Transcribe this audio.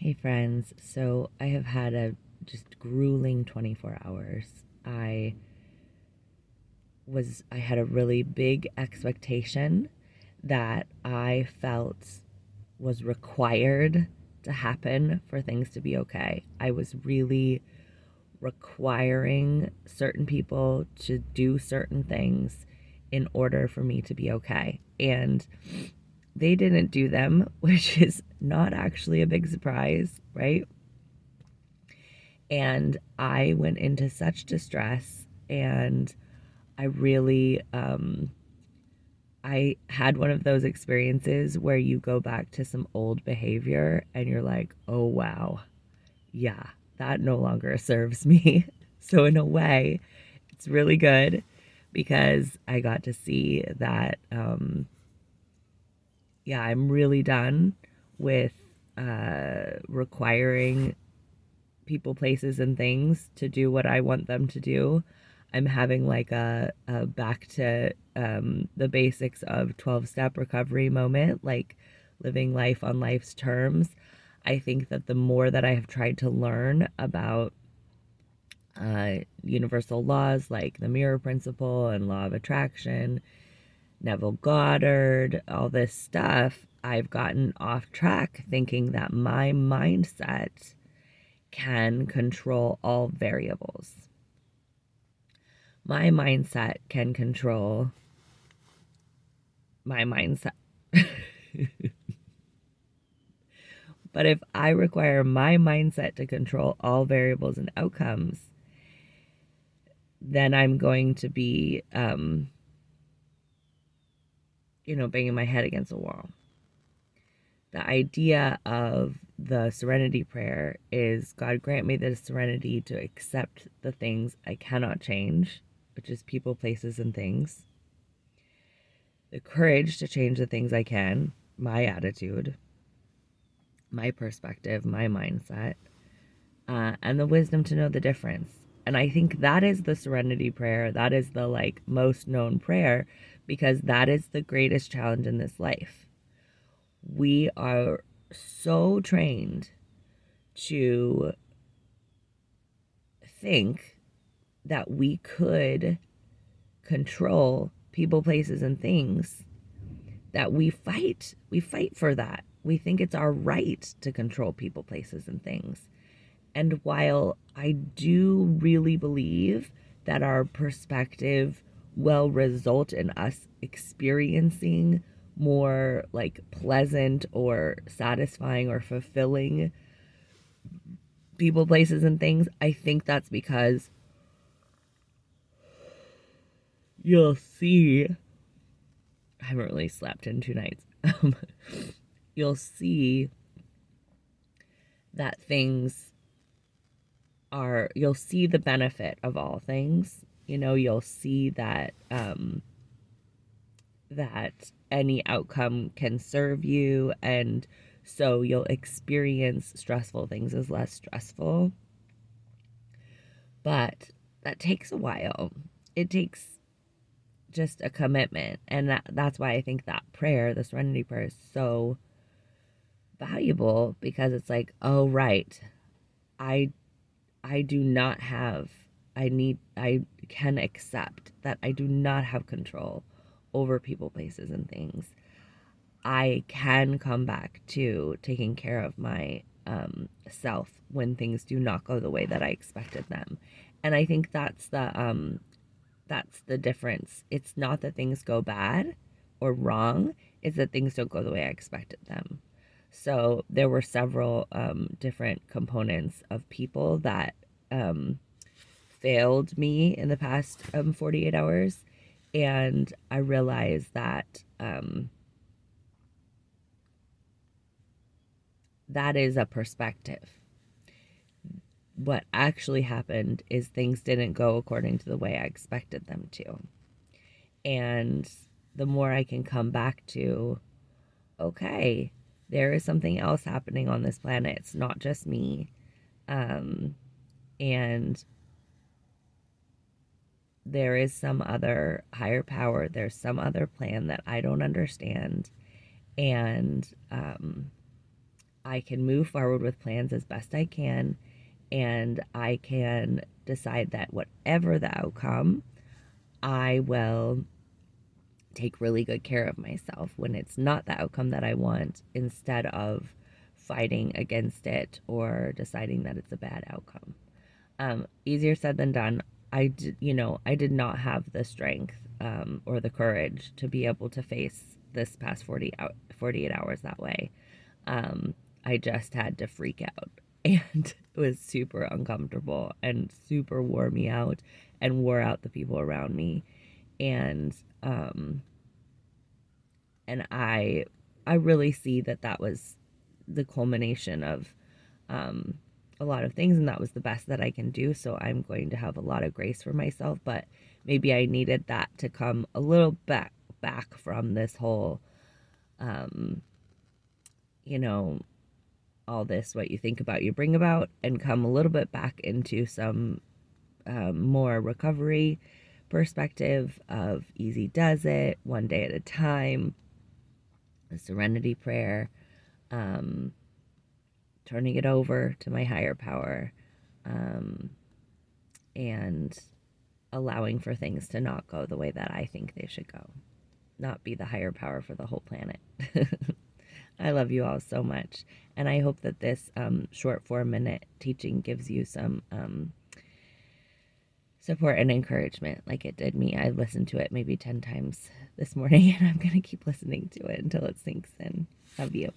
Hey friends, so I have had a just grueling 24 hours. I had a really big expectation that I felt was required to happen for things to be okay. I was really requiring certain people to do certain things in order for me to be okay. And they didn't do them, which is not actually a big surprise, right? And I went into such distress, and I really I had one of those experiences where you go back to some old behavior and you're like, oh wow, yeah, that no longer serves me. So in a way, it's really good because I got to see that yeah, I'm really done with requiring people, places, and things to do what I want them to do. I'm having like a back to the basics of 12-step recovery moment, like living life on life's terms. I think that the more that I have tried to learn about universal laws like the mirror principle and law of attraction, Neville Goddard, all this stuff, I've gotten off track thinking that my mindset can control all variables. My mindset can control my mindset. But if I require my mindset to control all variables and outcomes, then I'm going to be, banging my head against a wall. The idea of the serenity prayer is God grant me the serenity to accept the things I cannot change, which is people, places, and things. The courage to change the things I can, my attitude, my perspective, my mindset, and the wisdom to know the difference. And I think that is the serenity prayer. That is the most known prayer because that is the greatest challenge in this life. We are so trained to think that we could control people, places, and things that we fight. We fight for that. We think it's our right to control people, places, and things. And while I do really believe that our perspective will result in us experiencing more pleasant or satisfying or fulfilling people, places, and things, I think that's because you'll see. I haven't really slept in 2 nights. You'll see that you'll see the benefit of all things. You'll see that that any outcome can serve you, and so you'll experience stressful things as less stressful. But that takes a while. It takes just a commitment, and that's why I think that prayer, the serenity prayer, is so valuable, because it's like, oh right, I I do not have, I can accept that I do not have control over people, places, and things. I can come back to taking care of my self when things do not go the way that I expected them. And I think that's the difference. It's not that things go bad or wrong, it's that things don't go the way I expected them. So there were several different components of people that um, failed me in the past 48 hours. And I realized that that is a perspective. What actually happened is things didn't go according to the way I expected them to. And the more I can come back to, okay, there is something else happening on this planet. It's not just me. And there is some other higher power. There's some other plan that I don't understand. And I can move forward with plans as best I can, and I can decide that whatever the outcome, I will take really good care of myself when it's not the outcome that I want, instead of fighting against it or deciding that it's a bad outcome. Easier said than done. I did not have the strength or the courage to be able to face this past 48 hours that way. I just had to freak out. And it was super uncomfortable and super wore me out and wore out the people around me. And I really see that that was the culmination of a lot of things, and that was the best that I can do. So I'm going to have a lot of grace for myself, but maybe I needed that to come a little back from this whole, um, you know, all this what you think about you bring about, and come a little bit back into some more recovery perspective of easy does it, one day at a time, the serenity prayer, um, turning it over to my higher power, um, and allowing for things to not go the way that I think they should go, not be the higher power for the whole planet. I love you all so much, and I hope that this short 4-minute teaching gives you some support and encouragement like it did me. I listened to it maybe 10 times this morning, and I'm going to keep listening to it until it sinks in. Love you.